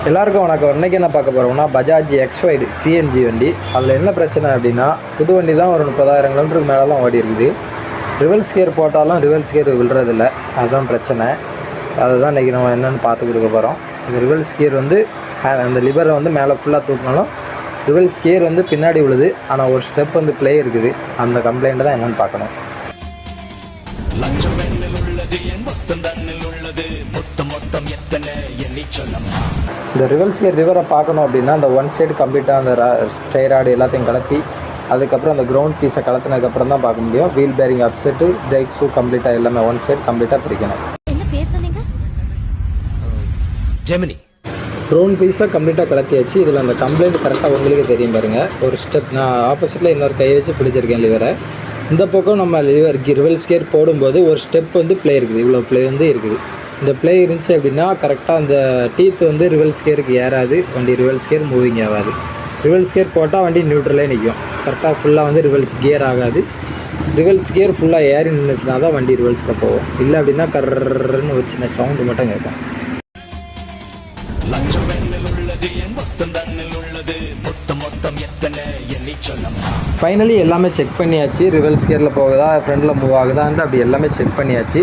எல்லாருக்கும் வணக்கம். இன்றைக்கி என்ன பார்க்க போகிறோம்னா பஜாஜ் எக்ஸ்வைடு சிஎன்ஜி வண்டி. அதில் என்ன பிரச்சனை அப்படின்னா, புது வண்டி தான் ஒரு 30,000 கிலோமீட்டருக்கு மேலே தான் ஓடி இருக்குது. ரிவல்ஸ் கியர் போட்டாலும் ரிவல்ஸ் கியர் விழுறதில்ல, அதுதான் பிரச்சனை. அதை தான் இன்றைக்கி நம்ம என்னென்னு பார்த்து கொடுக்க போகிறோம். இந்த ரிவல்ஸ் கியர் வந்து அந்த லிவரை வந்து மேலே ஃபுல்லாக தூக்கினாலும் ரிவல்ஸ் கியர் வந்து பின்னாடி விழுது. ஆனால் ஒரு ஸ்டெப் வந்து ப்ளே இருக்குது. அந்த கம்ப்ளைண்ட்டை தான் என்னென்னு பார்க்கணும். இந்த ரிவல்ஸ் கியர் ரிவரை பார்க்கணும் அப்படின்னா, அந்த ஒன் சைடு கம்ப்ளீட்டாக அந்த ஸ்டைராடு எல்லாத்தையும் கலத்தி, அதுக்கப்புறம் அந்த கிரவுண்ட் பீஸை கலத்தினதுக்கப்புறம் தான் பார்க்க முடியும். Wheel bearing upset, brake shoe கம்ப்ளீட்டாக எல்லாமே ஒன் சைடு கம்ப்ளீட்டாக பிரிக்கணும். ஜெமினி கிரவுண்ட் பீஸாக கம்ப்ளீட்டாக கலத்தியாச்சு. இதில் அந்த கம்ப்ளைண்ட் கரெக்டாக உங்களுக்கு தெரியும் பாருங்கள். ஒரு ஸ்டெப் நான் ஆப்போசிட்டில் இன்னொரு கையை வச்சு பிடிச்சிருக்கேன் லிவரை. இந்த பக்கம் நம்ம ரிவல்ஸ் கியர் போடும்போது ஒரு ஸ்டெப் வந்து ப்ளே இருக்குது, இவ்வளோ ப்ளே வந்து இருக்குது. இந்த ப்ளே இருந்துச்சு அப்படின்னா கரெக்டாக அந்த டீத் வந்து ரிவல்ஸ் கியருக்கு ஏறாது, வண்டி ரிவல்ஸ் கியர் மூவிங் ஆகாது. ரிவல்ஸ் கியர் போட்டால் வண்டி நியூட்ரலே நிற்கும். கரெக்டாக ஃபுல்லாக வந்து ரிவல்ஸ் கியர் ஆகாது. ரிவல்ஸ் கியர் ஃபுல்லாக ஏறி நின்றுச்சுனா தான் வண்டி ரிவல்ஸில் போகும். இல்லை அப்படின்னா கர்ன்னு ஒரு சின்ன சவுண்டு மட்டும் கேட்கும். ஃபைனலி எல்லாமே செக் பண்ணியாச்சு. ரிவல்ஸ் கியரில் போகுதா, ஃப்ரண்டில் மூவ் ஆகுதான்ட்டு அப்படி எல்லாமே செக் பண்ணியாச்சு.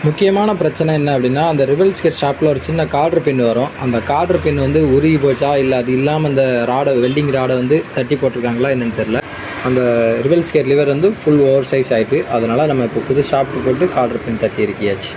முக்கியமான பிரச்சனை என்ன அப்படின்னா, அந்த ரிவல்ஸ் கியர் ஷாப்பில் ஒரு சின்ன கார்டர் பின் வரும். அந்த கார்டர் பின் வந்து உருகி போச்சா, இல்லை அது இல்லாமல் அந்த ராடை வெல்டிங் ராடை வந்து தட்டி போட்டிருக்காங்களா என்னென்னு தெரில. அந்த ரிவல்ஸ் கியர் லிவர் வந்து ஃபுல் ஓவர் சைஸ் ஆகிட்டு, அதனால் நம்ம இப்போ புது ஷாப்ட்டு போட்டு கார்டர் பின் தட்டி இருக்கியாச்சு.